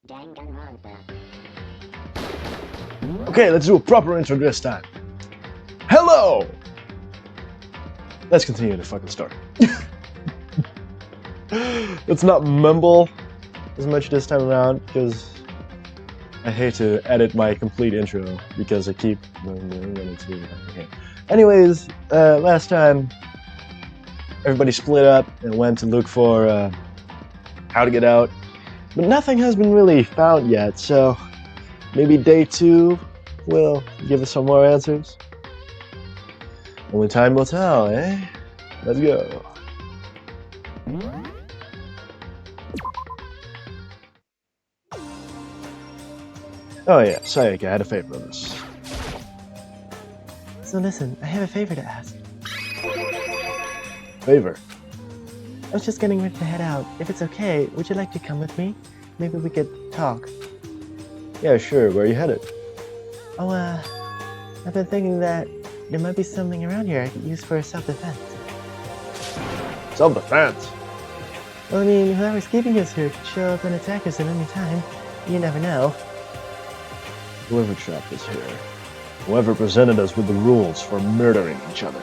Danganronpa. Okay, let's do a proper intro this time. Hello! Let's continue the fucking story. Let's not mumble as much this time around, because I hate to edit my complete intro, because I keep doing it. Okay. Anyways, last time, everybody split up and went to look for how to get out, but nothing has been really found yet, so maybe day 2 will give us some more answers. Only time will tell, eh? Let's go. Oh yeah, Sayaka had a favor of us. So listen, I have a favor to ask. Favor? I was just getting ready to head out. If it's okay, would you like to come with me? Maybe we could talk. Yeah, sure. Where are you headed? Oh, I've been thinking that there might be something around here I could use for self-defense. Self-defense? Well, I mean, whoever's keeping us here could show up and attack us at any time. You never know. Whoever trapped us here. Whoever presented us with the rules for murdering each other.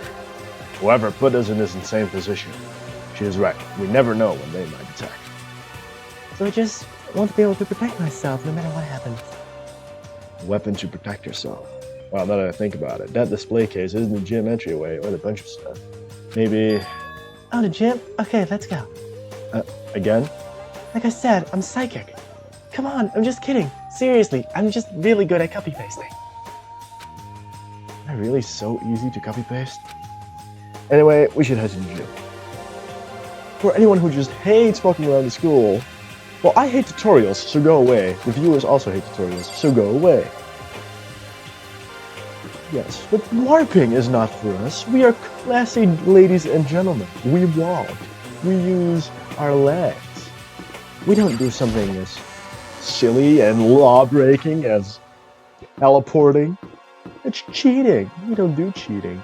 Whoever put us in this insane position. She is right. We never know when they might attack. So I just want to be able to protect myself no matter what happens. A weapon to protect yourself. Well, now that I think about it, that display case isn't the gym entryway or the bunch of stuff. Maybe... Oh, the gym? Okay, let's go. Again? Like I said, I'm psychic. Come on, I'm just kidding. Seriously, I'm just really good at copy-pasting. Am I really so easy to copy-paste? Anyway, we should head to the gym. For anyone who just hates walking around the school, well, I hate tutorials, so go away. The viewers also hate tutorials, so go away. Yes, but LARPing is not for us. We are classy ladies and gentlemen. We walk. We use our legs. We don't do something as silly and law-breaking as teleporting. It's cheating. We don't do cheating.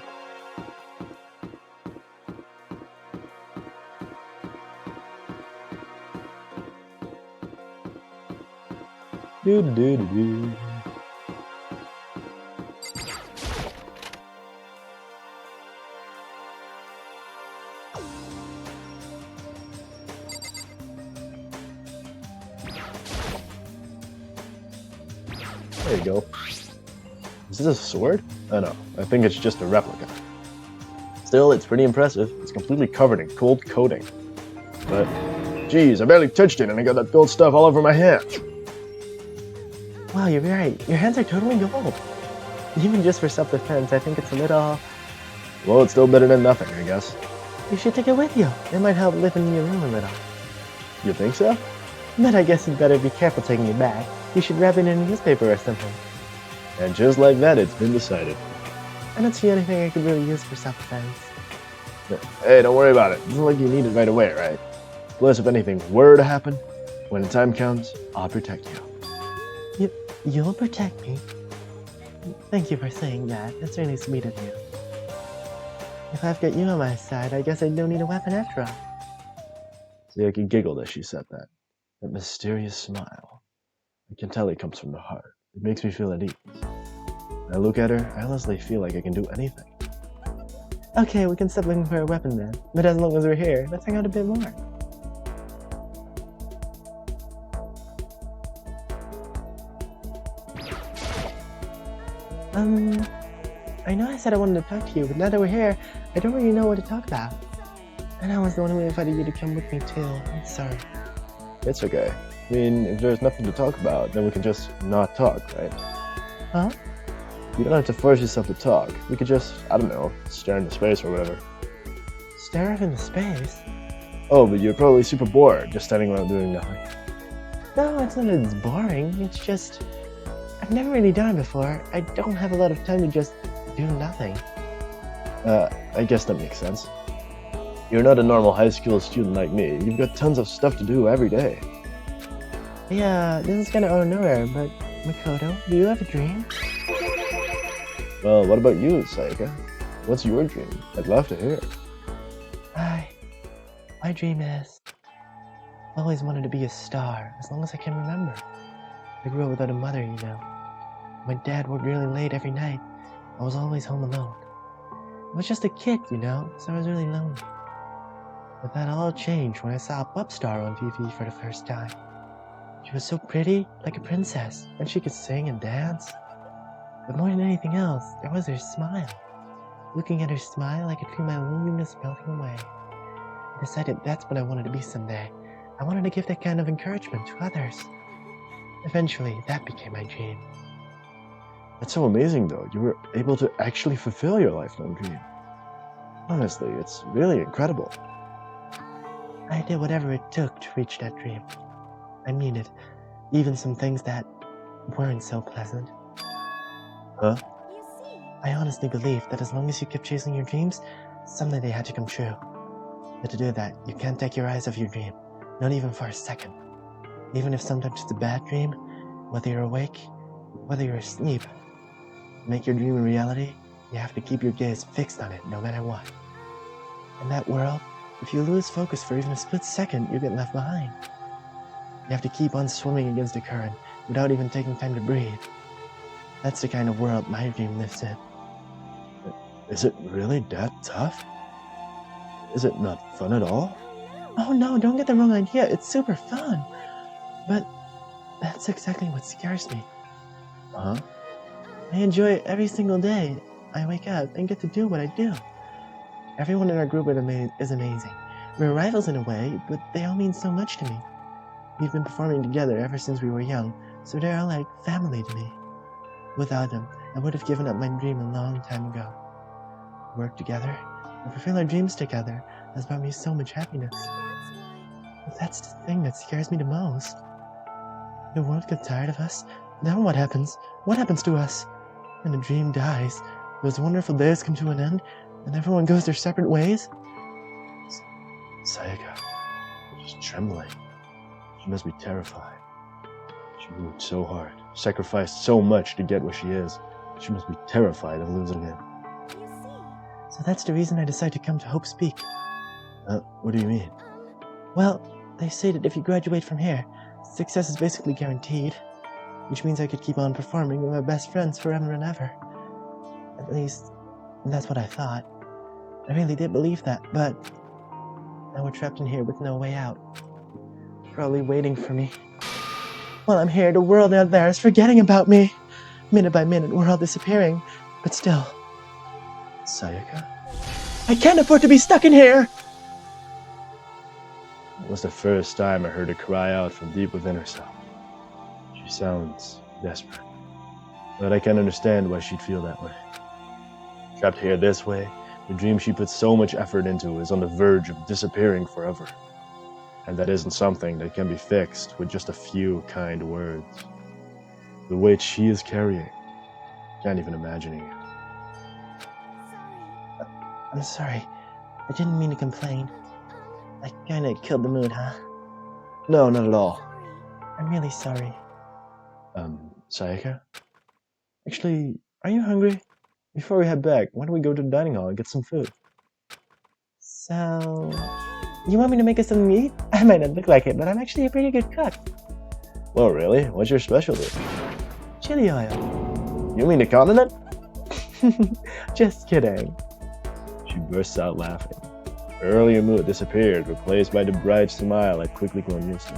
Do-do-do-do. There you go. Is this a sword? Oh no, I think it's just a replica. Still, it's pretty impressive. It's completely covered in gold coating. But, geez, I barely touched it and I got that gold stuff all over my hands. Wow, you're right. Your hands are totally gold. Even just for self-defense, I think it's a little... Well, it's still better than nothing, I guess. You should take it with you. It might help liven your room a little. You think so? But I guess you'd better be careful taking it back. You should wrap it in a newspaper or something. And just like that, it's been decided. I don't see anything I could really use for self-defense. Hey, don't worry about it. It's not like you need it right away, right? Plus, if anything were to happen, when the time comes, I'll protect you. You'll protect me? Thank you for saying that. That's really sweet of you. If I've got you on my side, I guess I don't need a weapon after all. Sayaka giggled as she said that. That mysterious smile. I can tell it comes from the heart. It makes me feel at ease. When I look at her, I honestly feel like I can do anything. Okay, we can stop looking for a weapon then. But as long as we're here, let's hang out a bit more. I know I said I wanted to talk to you, but now that we're here, I don't really know what to talk about. And I was the one who invited you to come with me too. I'm sorry. It's okay. I mean, if there's nothing to talk about, then we can just not talk, right? Huh? You don't have to force yourself to talk. We could just, I don't know, stare into space or whatever. Stare off into space? Oh, but you're probably super bored, just standing around doing nothing. No, it's not that it's boring. It's just... I've never really done it before. I don't have a lot of time to just do nothing. I guess that makes sense. You're not a normal high school student like me. You've got tons of stuff to do every day. Yeah, this is kind of out of nowhere, but Makoto, do you have a dream? Well, what about you, Sayaka? What's your dream? I'd love to hear it. My dream is... always wanted to be a star, as long as I can remember. I grew up without a mother, you know. My dad worked really late every night. I was always home alone. I was just a kid, you know, so I was really lonely. But that all changed when I saw a pop star on TV for the first time. She was so pretty, like a princess, and she could sing and dance. But more than anything else, there was her smile. Looking at her smile, I could feel my loneliness melting away. I decided that's what I wanted to be someday. I wanted to give that kind of encouragement to others. Eventually, that became my dream. That's so amazing, though. You were able to actually fulfill your lifelong dream. Honestly, it's really incredible. I did whatever it took to reach that dream. I mean it, even some things that weren't so pleasant. Huh? I honestly believe that as long as you keep chasing your dreams, someday they had to come true. But to do that, you can't take your eyes off your dream, not even for a second. Even if sometimes it's a bad dream, whether you're awake, whether you're asleep, to make your dream a reality, you have to keep your gaze fixed on it no matter what. In that world, if you lose focus for even a split second, you get left behind. You have to keep on swimming against the current without even taking time to breathe. That's the kind of world my dream lives in. Is it really that tough? Is it not fun at all? Oh no, don't get the wrong idea, it's super fun. But that's exactly what scares me. Huh? I enjoy it every single day. I wake up and get to do what I do. Everyone in our group is amazing. We're rivals in a way, but they all mean so much to me. We've been performing together ever since we were young, so they're all like family to me. Without them, I would have given up my dream a long time ago. Work together, and fulfill our dreams together has brought me so much happiness. But that's the thing that scares me the most. The world gets tired of us. Then what happens? What happens to us? When the dream dies, those wonderful days come to an end, and everyone goes their separate ways? Sayaka, she's trembling. She must be terrified. She worked so hard, sacrificed so much to get where she is. She must be terrified of losing him. So that's the reason I decided to come to Hope Speak. What do you mean? Well, they say that if you graduate from here, success is basically guaranteed, which means I could keep on performing with my best friends forever and ever. At least, that's what I thought. I really did believe that, but now we're trapped in here with no way out. Probably waiting for me. While I'm here, the world out there is forgetting about me. Minute by minute, we're all disappearing, but still. Sayaka? I can't afford to be stuck in here! It was the first time I heard her cry out from deep within herself. She sounds desperate, but I can understand why she'd feel that way. Trapped here this way, the dream she put so much effort into is on the verge of disappearing forever. And that isn't something that can be fixed with just a few kind words. The weight she is carrying, can't even imagine it. I'm sorry. I didn't mean to complain. I kinda killed the mood, huh? No, not at all. I'm really sorry. Sayaka? Actually, are you hungry? Before we head back, why don't we go to the dining hall and get some food? So, you want me to make us something to eat? I might not look like it, but I'm actually a pretty good cook. Well, really? What's your specialty? Chili oil. You mean the condiment? Just kidding. She bursts out laughing. Her earlier mood disappeared, replaced by the bright smile I'd quickly grown used to.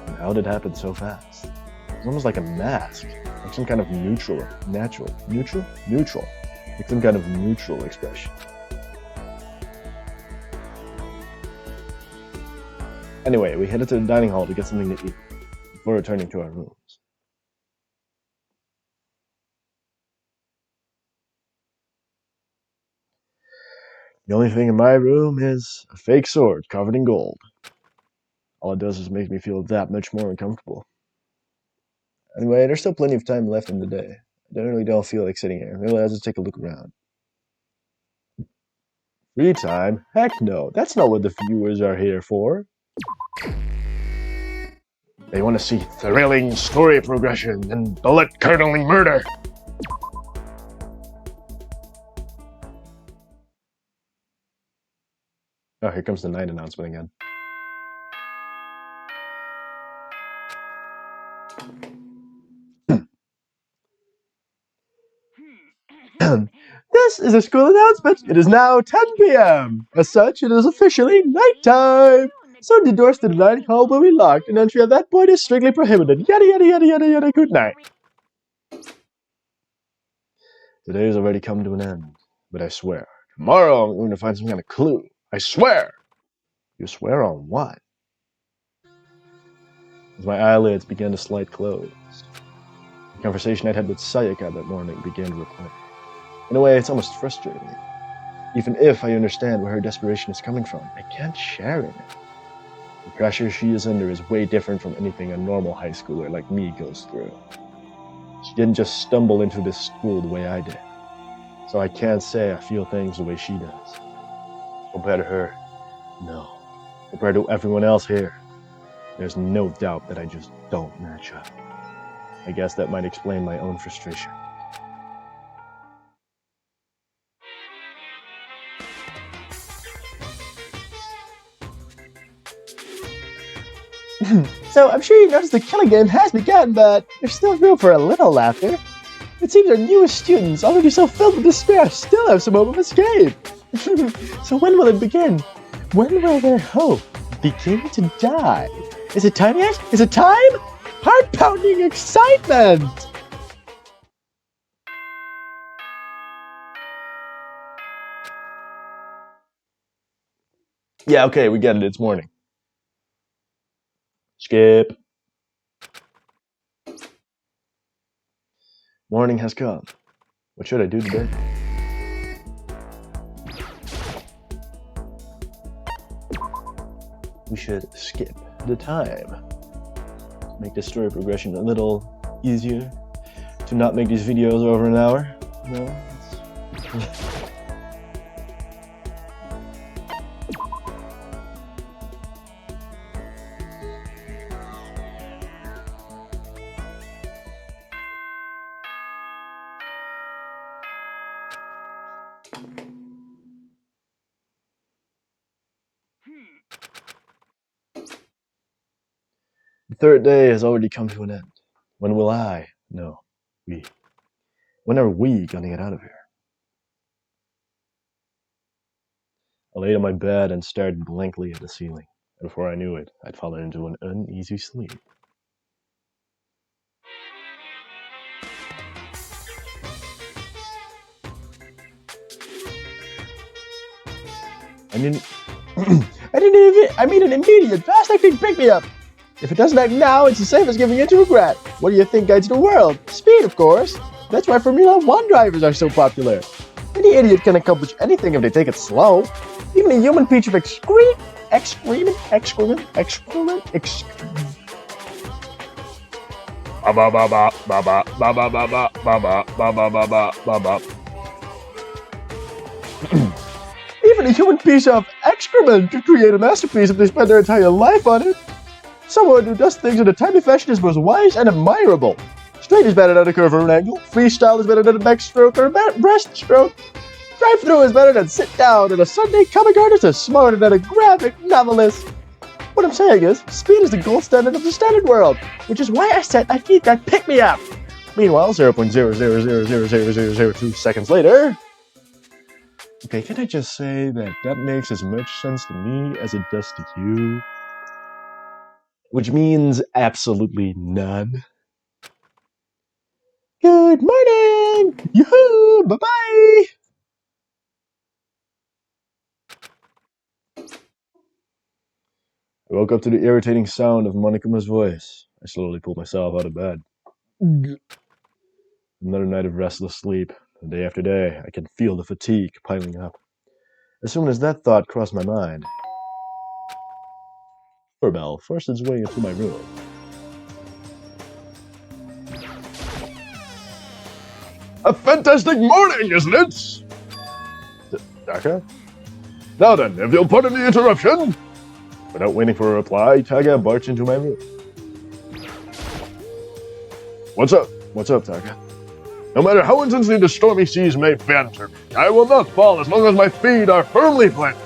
And how did it happen so fast? It was almost like a mask, like some kind of neutral like some kind of neutral expression. Anyway, we headed to the dining hall to get something to eat before returning to our rooms. The only thing in my room is a fake sword covered in gold. All it does is make me feel that much more uncomfortable. Anyway, there's still plenty of time left in the day. I generally don't feel like sitting here. Maybe I'll just take a look around. Free time? Heck no, that's not what the viewers are here for. They want to see thrilling story progression and bullet-curdling murder. Oh, here comes the night announcement again. This is a school announcement. It is now 10 p.m. As such, it is officially nighttime. So the doors to the dining hall will be locked, and entry at that point is strictly prohibited. Yada yada yada yada yada. Good night. Today has already come to an end, but I swear, tomorrow I'm going to find some kind of clue. I swear. You swear on what? As my eyelids began to slide closed, the conversation I'd had with Sayaka that morning began to replay. In a way, it's almost frustrating. Even if I understand where her desperation is coming from, I can't share in it. The pressure she is under is way different from anything a normal high schooler like me goes through. She didn't just stumble into this school the way I did. So I can't say I feel things the way she does. Compared to her, no. Compared to everyone else here, there's no doubt that I just don't match up. I guess that might explain my own frustration. So I'm sure you noticed the killing game has begun, but there's still room for a little laughter. It seems our newest students, already so filled with despair, still have some hope of escape. So when will it begin? When will their hope begin to die? Is it time yet? Is it time? Heart-pounding excitement! Yeah, okay, we get it. It's morning. Skip. Morning has come. What should I do today? We should skip the time. Make the story progression a little easier. To not make these videos over an hour. No. The third day has already come to an end. When will I? No, we. When are we gonna get out of here? I laid on my bed and stared blankly at the ceiling. And before I knew it, I'd fallen into an uneasy sleep. I need an immediate, fast-acting pick-me-up. If it doesn't act now, it's the same as giving in to regret. What do you think guides the world? Speed, of course. That's why Formula 1 drivers are so popular. Any idiot can accomplish anything if they take it slow. Even a human piece of excrement. Even a human piece of excrement could create a masterpiece if they spend their entire life on it. Someone who does things in a timely fashion is both wise and admirable. Straight is better than a curve or an angle. Freestyle is better than a backstroke or a breaststroke. Drive-through is better than sit down, and a Sunday comic artist is smarter than a graphic novelist. What I'm saying is, speed is the gold standard of the standard world, which is why I said I need that pick-me-up. Meanwhile, 0.0000002 seconds later... Okay, can I just say that makes as much sense to me as it does to you? Which means absolutely none. Good morning! Yoo-hoo! Bye-bye! I woke up to the irritating sound of Monokuma's voice. I slowly pulled myself out of bed. Another night of restless sleep. Day after day, I can feel the fatigue piling up. As soon as that thought crossed my mind, doorbell forced its way into my room. A fantastic morning, isn't it? Taka? Now then, if you'll pardon the interruption. Without waiting for a reply, Taka barged into my room. What's up? What's up, Taka? No matter how intensely the stormy seas may banter me, I will not fall as long as my feet are firmly planted.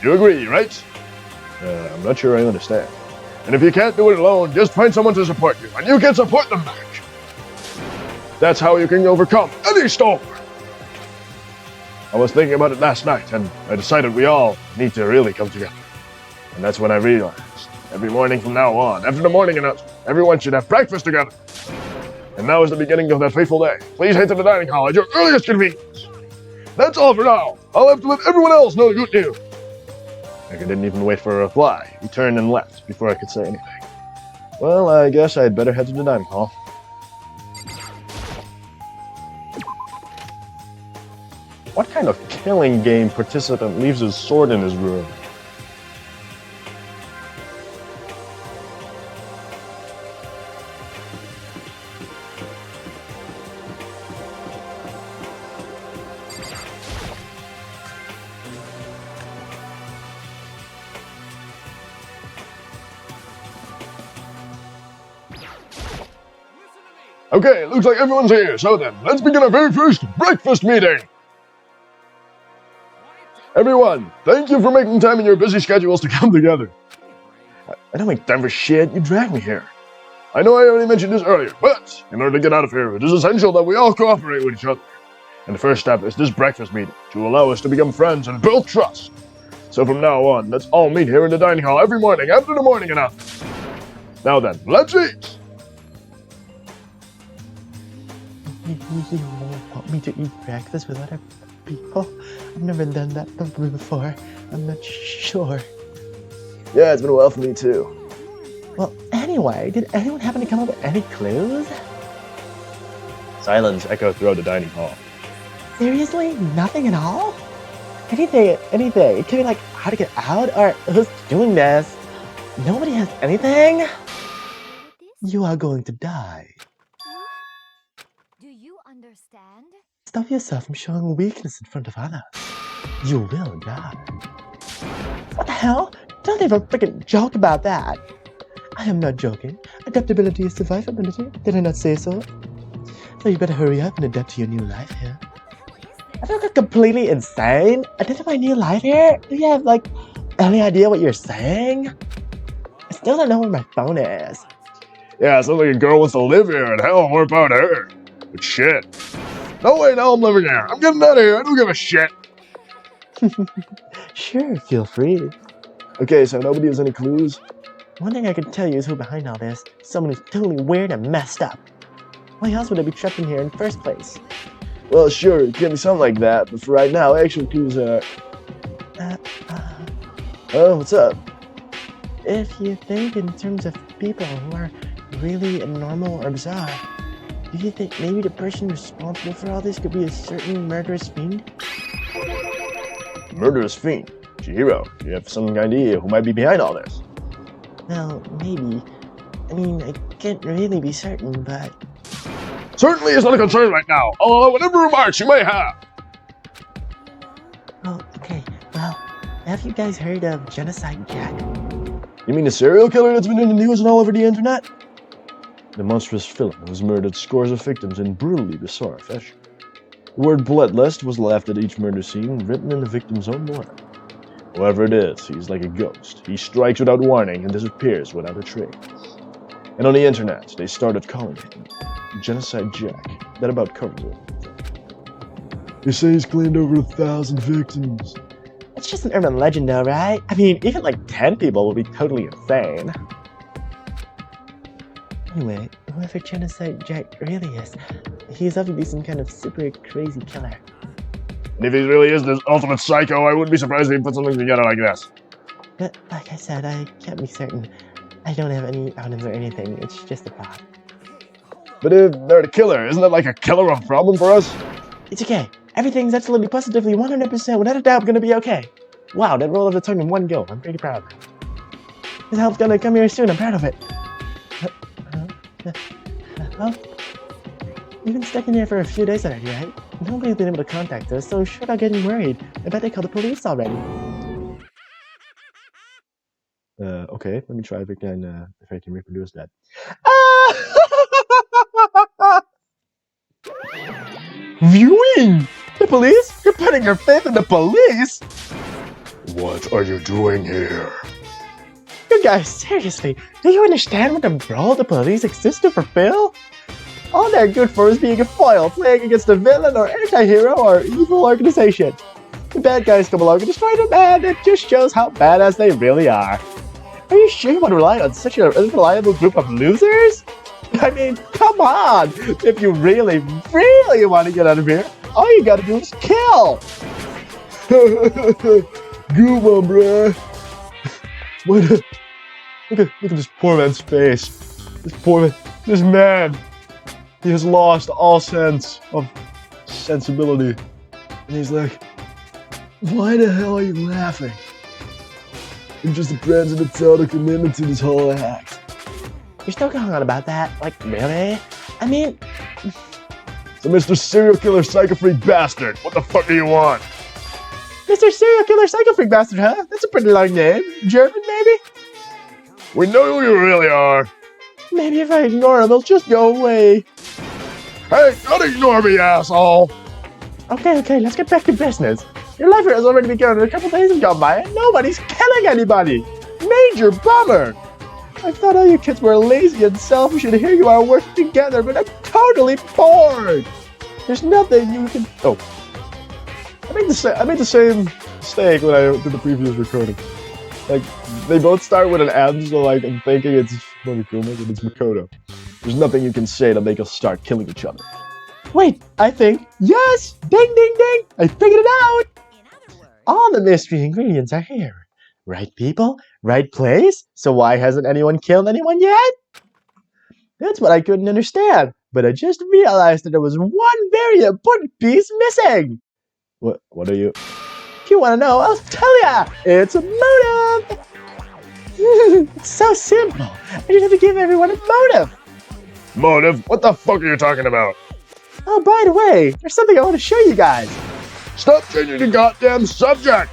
You agree, right? I'm not sure I understand. And if you can't do it alone, just find someone to support you, and you can support them back. That's how you can overcome any storm. I was thinking about it last night, and I decided we all need to really come together. And that's when I realized, every morning from now on, after the morning announcement, everyone should have breakfast together. And now is the beginning of that fateful day. Please head to the dining hall at your earliest convenience. That's all for now. I'll have to let everyone else know the good news. I didn't even wait for a reply. He turned and left before I could say anything. Well, I guess I'd better head to the dining hall. What kind of killing game participant leaves his sword in his room? Okay, looks like everyone's here, so then, let's begin our very first breakfast meeting! Everyone, thank you for making time in your busy schedules to come together. I don't make time for shit, you dragged me here. I know I already mentioned this earlier, but in order to get out of here, it is essential that we all cooperate with each other. And the first step is this breakfast meeting, to allow us to become friends and build trust. So from now on, let's all meet here in the dining hall every morning after the morning announcement. Now then, let's eat! You want me to eat breakfast with other people? I've never done that before. I'm not sure. Yeah, it's been a while for me too. Well, anyway, did anyone happen to come up with any clues? Silence echoed throughout the dining hall. Seriously? Nothing at all? Anything. It could be like how to get out or who's doing this. Nobody has anything? You are going to die. Understand? Stop yourself from showing weakness in front of others. You will die. What the hell? Don't even freaking joke about that. I am not joking. Adaptability is survivability. Did I not say so? So you better hurry up and adapt to your new life here. I feel like completely insane. Adapt to my new life here? Do you have, like, any idea what you're saying? I still don't know where my phone is. Yeah, it sounds like a girl wants to live here, and hell, more about her. But shit. No way, now I'm living here. I'm getting out of here. I don't give a shit. Sure, feel free. Okay, so nobody has any clues? One thing I can tell you is who behind all this. Someone who's totally weird and messed up. Why else would I be trapped in here in the first place? Well, sure, it can be something like that, but for right now, actual clues are... Oh, what's up? If you think in terms of people who are really normal or bizarre, do you think maybe the person responsible for all this could be a certain murderous fiend? Murderous fiend? Chihiro, do you have some idea who might be behind all this? Well, maybe. I mean, I can't really be certain, but... Certainly is not a concern right now. I'll allow whatever remarks you may have. Oh, okay. Well, have you guys heard of Genocide Jack? You mean the serial killer that's been in the news and all over the internet? The monstrous villain has murdered scores of victims in brutally bizarre fashion. The word bloodlust was left at each murder scene, written in the victim's own blood. Whoever it is, he's like a ghost. He strikes without warning and disappears without a trace. And on the internet, they started calling him Genocide Jack. That about covers it. They say he's claimed over 1,000 victims. It's just an urban legend though, right? I mean, even like 10 people would be totally insane. Anyway, whoever Genocide Jack really is, he's obviously some kind of super crazy killer. And if he really is this ultimate psycho, I wouldn't be surprised if he put something together like this. But like I said, I can't be certain. I don't have any evidence or anything, it's just a thought. But if they're the killer, isn't that like a killer of a problem for us? It's okay. Everything's absolutely positively 100% without a doubt gonna be okay. Wow, that roll of the tongue in one go. I'm pretty proud. This help's gonna come here soon, I'm proud of it. Well, we've been stuck in here for a few days already, right? Nobody's been able to contact us, so shut up getting worried. I bet they called the police already. Okay, let me try if I can reproduce that. Viewing! The police? You're putting your faith in the police? What are you doing here? You're You guys, seriously, do you understand what the role the police exist to fulfill? All they're good for is being a foil, playing against a villain or anti-hero or evil organization. The bad guys come along and destroy the bad. It just shows how badass they really are. Are you sure you want to rely on such an unreliable group of losers? I mean, come on! If you really, really want to get out of here, all you gotta do is kill! Come on, bruh. Look at this poor man's face. This man, he has lost all sense of sensibility. And he's like, why the hell are you laughing? I'm just a friend and a total commitment to this whole act. You're still going on about that? Like, really? I mean... So Mr. Serial Killer Psycho Freak Bastard, what the fuck do you want? Mr. Serial Killer Psycho Freak Bastard, huh? That's a pretty long name. German, maybe? We know who you really are. Maybe if I ignore him, he'll just go away. Hey, don't ignore me, asshole! Okay, let's get back to business. Your life here has already begun and a couple days have gone by and nobody's killing anybody. Major bummer. I thought all you kids were lazy and selfish and here you are working together, but I'm totally bored. There's nothing you can... Oh. I made the same mistake when I did the previous recording. Like, they both start with an M, so like, I'm thinking it's Monokuma, but it's Makoto. There's nothing you can say to make us start killing each other. Wait, I think, yes! Ding, ding, ding! I figured it out! All the mystery ingredients are here. Right people, right place, so why hasn't anyone killed anyone yet? That's what I couldn't understand, but I just realized that there was one very important piece missing. What are you? If you want to know, I'll tell ya! It's a motive! It's so simple. I just have to give everyone a motive. Motive? What the fuck are you talking about? Oh, by the way, there's something I want to show you guys. Stop changing the goddamn subject!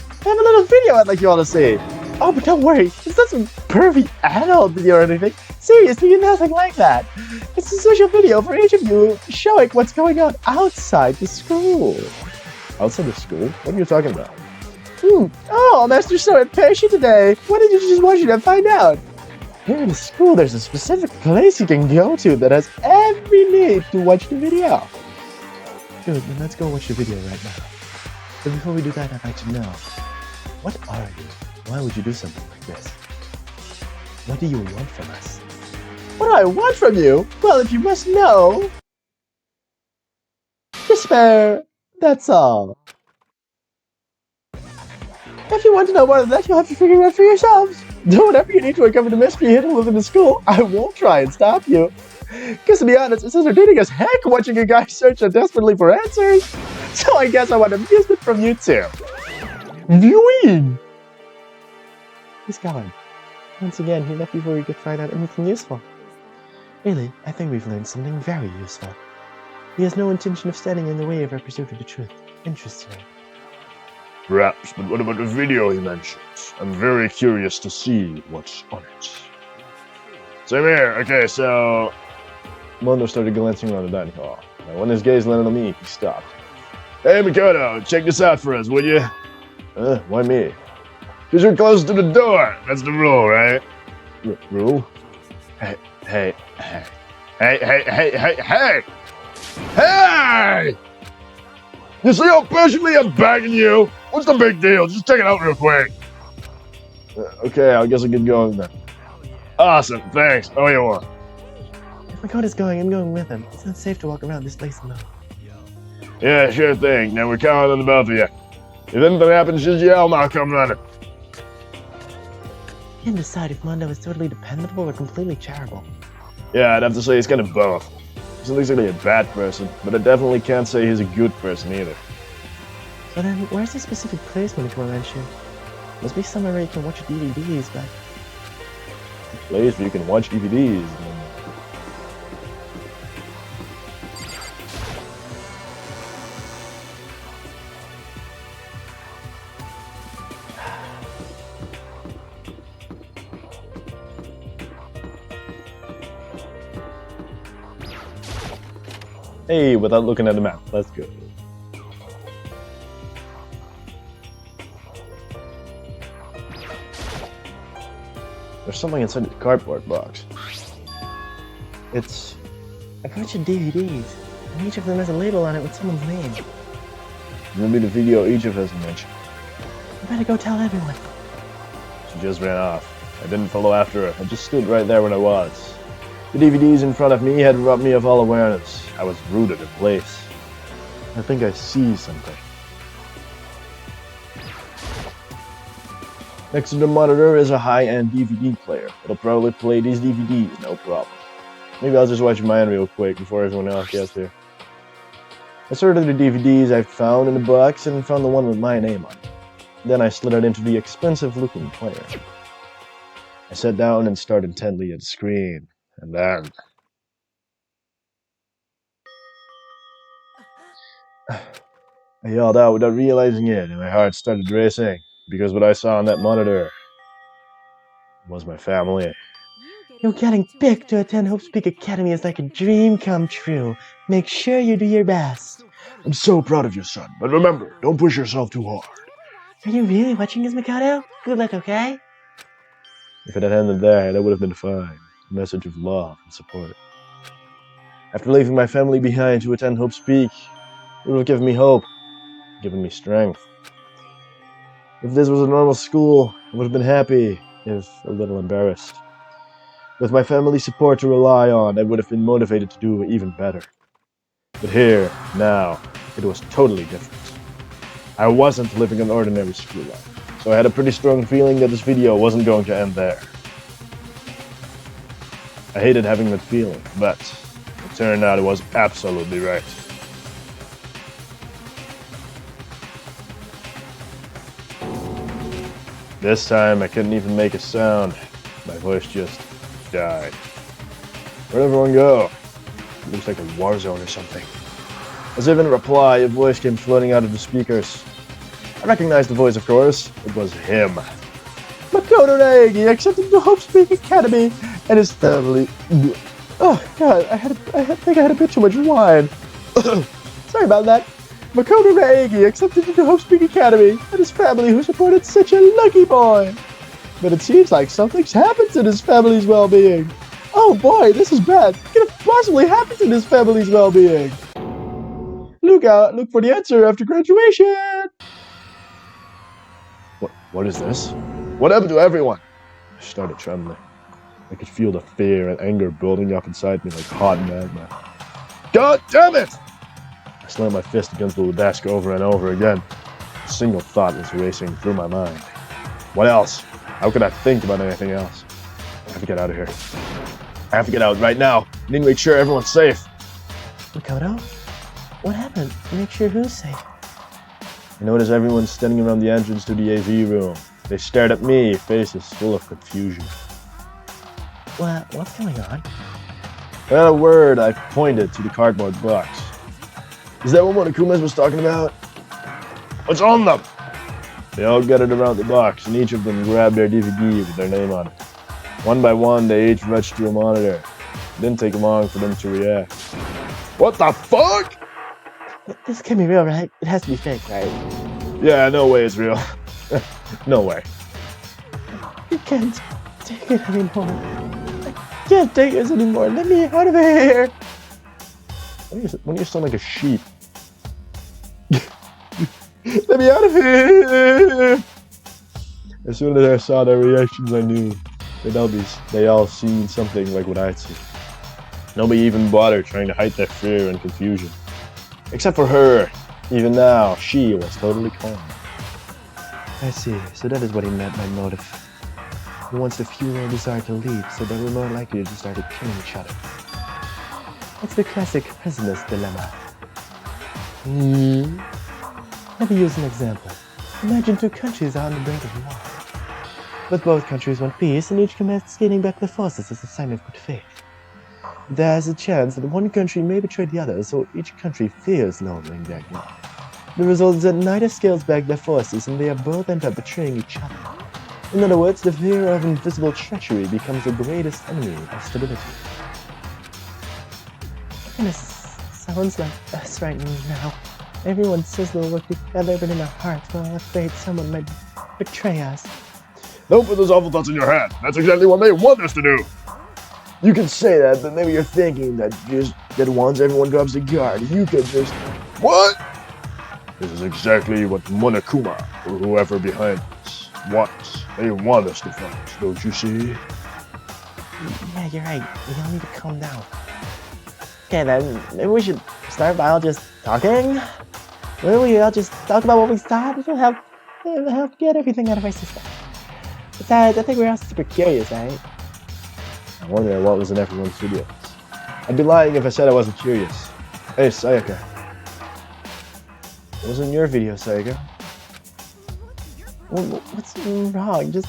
I have a little video I'd like you all to see. Oh, but don't worry, it's not some pervy adult video or anything. Seriously, nothing like that. It's a social video for each of you showing what's going on outside the school. Outside the school? What are you talking about? Oh, Master's so impatient today. Why didn't you just watch it and find out? Here in the school, there's a specific place you can go to that has every need to watch the video. Good, then let's go watch the video right now. But before we do that, I'd like to know, what are you? Why would you do something like this? What do you want from us? What do I want from you? Well, if you must know... despair. That's all. If you want to know more than that, you'll have to figure it out for yourselves. Do whatever you need to uncover the mystery hidden within the school. I won't try and stop you. Because to be honest, it's entertaining as heck watching a guy search desperately for answers. So I guess I want amusement from you too. Viewing! He's gone. Once again, he left before we could find out anything useful. Really, I think we've learned something very useful. He has no intention of standing in the way of our pursuit of the truth. Interesting. Perhaps, but what about the video he mentioned? I'm very curious to see what's on it. Same here. Okay, so... Mondo started glancing around the dining hall. Now, when his gaze landed on me, he stopped. Hey, Makoto, check this out for us, would you? Why me? Because you're close to the door. That's the rule, right? Rule? Hey! You see how patiently I'm begging you? What's the big deal? Just check it out real quick. Okay, I guess I get going then. Awesome, thanks. Oh, you want? If Makoto's going, I'm going with him. It's not safe to walk around this place alone. Yeah, sure thing. Now we're counting on the both of you. If anything happens, just yell and I'll come running. You can decide if Mondo is totally dependable or completely charitable. Yeah, I'd have to say he's kind of both. He's not exactly a bad person, but I definitely can't say he's a good person either. So then, where's the specific place Monokuma mentioned? Must be somewhere where you can watch DVDs, but... A place where you can watch DVDs. Hey, without looking at the map, let's go. There's something inside the cardboard box. It's a bunch of DVDs, and each of them has a label on it with someone's name. maybe the video each of us mentioned. You better go tell everyone. She just ran off. I didn't follow after her. I just stood right there when I was. The DVDs in front of me had robbed me of all awareness. I was rooted in place. I think I see something. Next to the monitor is a high-end DVD player. It'll probably play these DVDs, no problem. Maybe I'll just watch mine real quick before everyone else gets here. I sorted the DVDs I found in the box and found the one with my name on it. Then I slid it into the expensive-looking player. I sat down and stared intently at the screen, and then... I yelled out without realizing it, and my heart started racing, because what I saw on that monitor was my family. You're getting picked to attend Hope Speak Academy is like a dream come true. Make sure you do your best. I'm so proud of you, son, but remember, don't push yourself too hard. Are you really watching this, Makoto? Good luck, okay? If it had ended there, that would have been fine. A message of love and support. After leaving my family behind to attend Hope Speak, it would have given me hope, given me strength. If this was a normal school, I would have been happy, if a little embarrassed. With my family's support to rely on, I would have been motivated to do even better. But here, now, it was totally different. I wasn't living an ordinary school life, so I had a pretty strong feeling that this video wasn't going to end there. I hated having that feeling, but it turned out it was absolutely right. This time, I couldn't even make a sound. My voice just died. Where'd everyone go? It looks like a war zone or something. As if in reply, a voice came floating out of the speakers. I recognized the voice, of course. It was him. Makoto Naegi accepted the Hope Speak Academy and his family. Oh God, I think I had a bit too much wine. Sorry about that. Makoto Naegi accepted the Hope Speak Academy and his family who supported such a lucky boy. But it seems like something's happened to this family's well-being. Oh boy, this is bad. What could have possibly happened to this family's well-being? Look for the answer after graduation. What is this? What happened to everyone? I started trembling. I could feel the fear and anger building up inside me like hot magma. God damn it! I slammed my fist against the desk over and over again. A single thought was racing through my mind. What else? How could I think about anything else? I have to get out of here. I have to get out right now. I need to make sure everyone's safe. Makoto? What happened? Make sure who's safe. I noticed everyone standing around the entrance to the AV room. They stared at me, faces full of confusion. What's going on? Without a word, I pointed to the cardboard box. Is that what Monokuma was talking about? What's on them? They all gathered around the box, and each of them grabbed their DVD with their name on it. One by one, they each rushed to a monitor. It didn't take long for them to react. What the fuck? This can't be real, right? It has to be fake, right? Yeah, no way it's real. No way. I can't take it anymore. I can't take this anymore. Let me out of here. Why do you sound like a sheep? Let me out of here! As soon as I saw their reactions, I knew they all seen something like what I'd seen. Nobody even bothered trying to hide their fear and confusion. Except for her. Even now, she was totally calm. I see. So that is what he meant by motive. He wants to fuel our desire to leave, so that we're more likely to start killing each other. It's the classic prisoner's dilemma. Let me use an example. Imagine two countries are on the brink of war. But both countries want peace, and each commits scaling back the forces as a sign of good faith. There's a chance that one country may betray the other, so each country fears lowering their guard. The result is that neither scales back their forces, and they are both end up betraying each other. In other words, the fear of invisible treachery becomes the greatest enemy of stability. Kinda sounds like us right now. Everyone says they'll work together, but in our hearts we're all afraid someone might betray us. Don't put those awful thoughts in your head. That's exactly what they want us to do. You can say that, but maybe you're thinking that once everyone grabs the guard, you could just... What? This is exactly what Monokuma, or whoever behind us, wants. They want us to fight, don't you see? Yeah, you're right. We all need to calm down. Okay then, maybe we should start by all just talking? Maybe we all just talk about what we saw? It'll help get everything out of our system. Besides, I think we're all super curious, right? I wonder what was in everyone's videos. I'd be lying if I said I wasn't curious. Hey, Sayaka. What was in your video, Sayaka? What's wrong? Just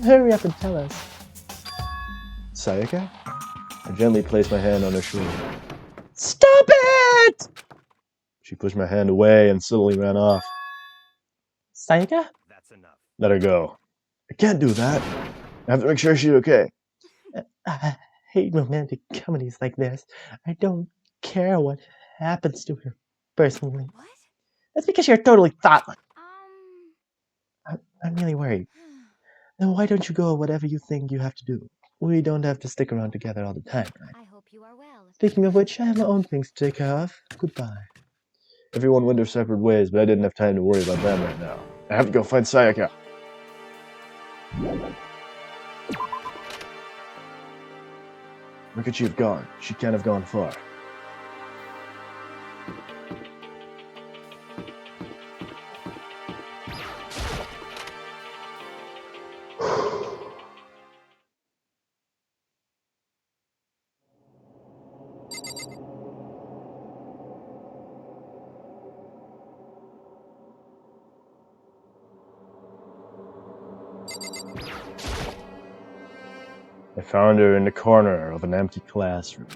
hurry up and tell us. Sayaka? I gently placed my hand on her shoulder. Stop it! She pushed my hand away and subtly ran off. Sayaka? That's enough. Let her go. I can't do that. I have to make sure she's okay. I hate romantic comedies like this. I don't care what happens to her, personally. What? That's because you're totally thoughtless. I'm really worried. Then why don't you go whatever you think you have to do? We don't have to stick around together all the time, right? I hope you are well. Speaking of which, I have my own things to take care of. Goodbye. Everyone went their separate ways, but I didn't have time to worry about them right now. I have to go find Sayaka. Where could she have gone? She can't have gone far. I found her in the corner of an empty classroom.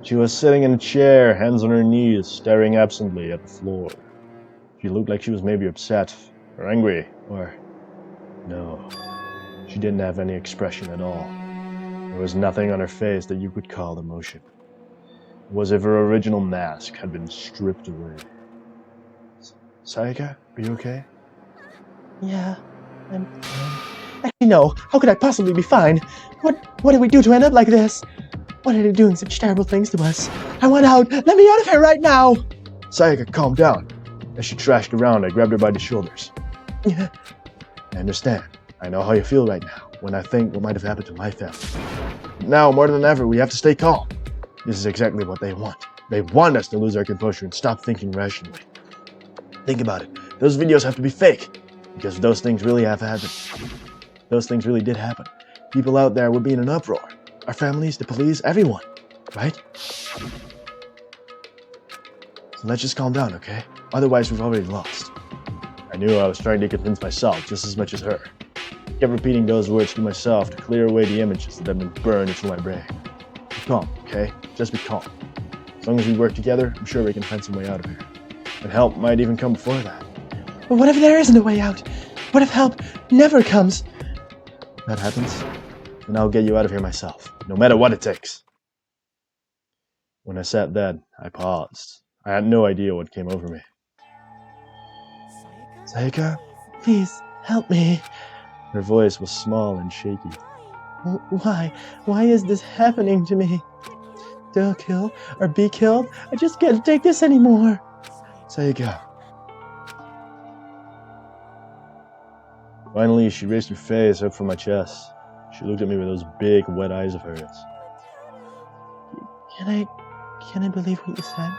She was sitting in a chair, hands on her knees, staring absently at the floor. She looked like she was maybe upset, or angry, or... No, she didn't have any expression at all. There was nothing on her face that you could call emotion. It was as if her original mask had been stripped away. Sayaka, are you okay? Yeah, I'm fine. Actually, no. How could I possibly be fine? What did we do to end up like this? Why are they doing such terrible things to us? I want out! Let me out of here right now! Sayaka, calm down. As she trashed around, I grabbed her by the shoulders. Yeah. I understand. I know how you feel right now, when I think what might have happened to my family. Now, more than ever, we have to stay calm. This is exactly what they want. They want us to lose our composure and stop thinking rationally. Think about it. Those videos have to be fake. Because those things really have happened. Those things really did happen. People out there would be in an uproar. Our families, the police, everyone. Right? So let's just calm down, okay? Otherwise, we've already lost. I knew I was trying to convince myself just as much as her. I kept repeating those words to myself to clear away the images that had been burned into my brain. Be calm, okay? Just be calm. As long as we work together, I'm sure we can find some way out of here. And help might even come before that. But what if there isn't a way out? What if help never comes? If that happens, then I'll get you out of here myself, no matter what it takes. When I sat dead, I paused. I had no idea what came over me. Sayaka? Please, help me. Her voice was small and shaky. Why? Why is this happening to me? To kill or be killed? I just can't take this anymore. Sayaka. Finally, she raised her face up from my chest. She looked at me with those big, wet eyes of hers. Can I believe what you said?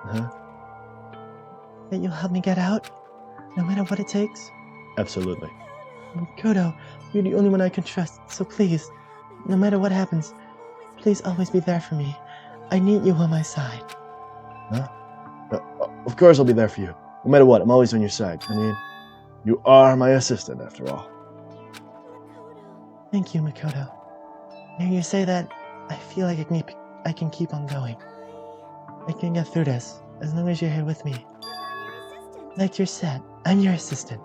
Huh? That you'll help me get out? No matter what it takes? Absolutely. Makoto, you're the only one I can trust, so please, no matter what happens, please always be there for me. I need you on my side. Huh? Of course I'll be there for you. No matter what, I'm always on your side. I mean, you are my assistant, after all. Thank you, Makoto. Hearing you say that, I feel like I can keep on going. I can get through this, as long as you're here with me. Like you said, I'm your assistant.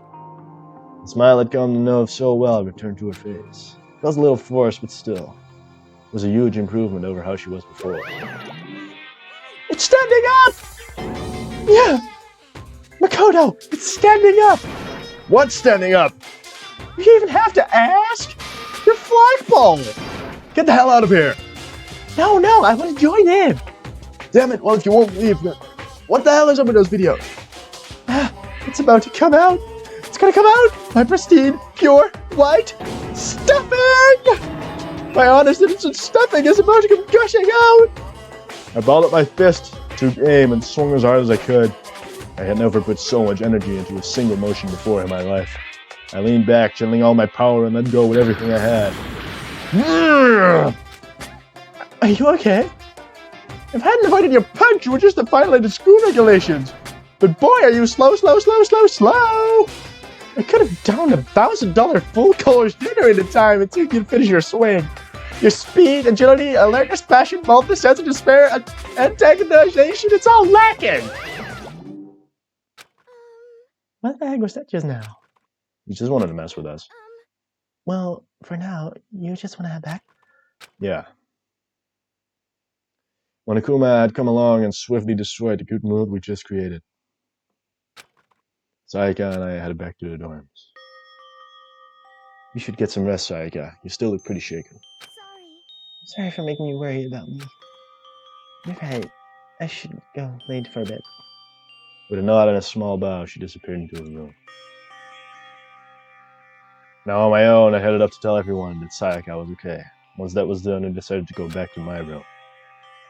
The smile I'd come to know so well returned to her face. It was a little forced, but still. It was a huge improvement over how she was before. It's standing up! Yeah! Makoto, it's standing up! What's standing up? You even have to ask? You're flagpole! Get the hell out of here! No, I want to join in. Damn it, well, if you won't leave, then what the hell is up with those videos? It's about to come out. It's gonna come out. My pristine, pure, white stuffing! My honest, innocent stuffing is about to come gushing out! I balled up my fist, took aim, and swung as hard as I could. I had never put so much energy into a single motion before in my life. I leaned back, channeling all my power, and let go with everything I had. Are you okay? If I hadn't avoided your punch, you would just have violated school regulations. But boy, are you slow! I could have downed $1,000 full course dinner in the time it took you to finish your swing. Your speed, agility, alertness, passion, boldness, sense of despair, antagonization, it's all lacking! What the heck was that just now? You just wanted to mess with us. Well, for now, you just want to head back? Yeah. Monokuma had come along and swiftly destroyed the good mood we just created. Sayaka and I headed back to the dorms. You should get some rest, Sayaka. You still look pretty shaken. Sorry for making you worry about me. You're right. I should go late for a bit. With a nod and a small bow, she disappeared into her room. Now on my own, I headed up to tell everyone that Sayaka was okay. Once that was done, I decided to go back to my room.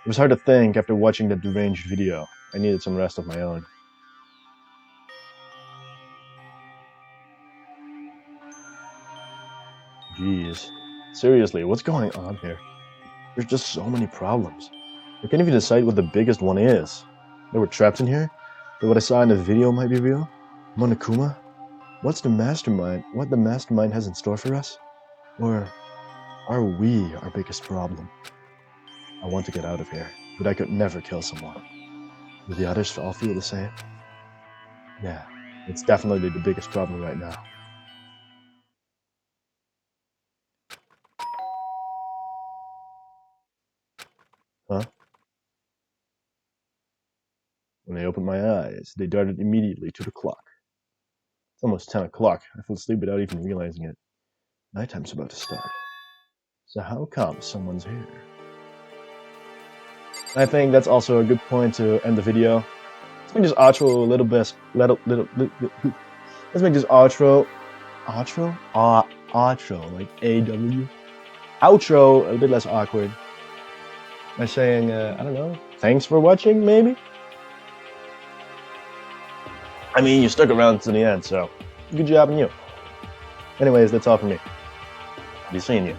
It was hard to think after watching that deranged video. I needed some rest of my own. Jeez. Seriously, what's going on here? There's just so many problems. I can't even decide what the biggest one is. They were trapped in here? That what I saw in the video might be real? Monokuma? What's the mastermind? What the mastermind has in store for us? Or are we our biggest problem? I want to get out of here, but I could never kill someone. Do the others all feel the same? Yeah, it's definitely the biggest problem right now. Huh? When I opened my eyes, they darted immediately to the clock. It's almost 10 o'clock. I fell asleep without even realizing it. Nighttime's about to start. So how come someone's here? I think that's also a good point to end the video. Let's make this outro a little bit, let's make this outro, like A-W, outro a bit less awkward. By saying, I don't know, thanks for watching, maybe? I mean, you stuck around to the end, so good job on you. Anyways, that's all from me. Be seeing you.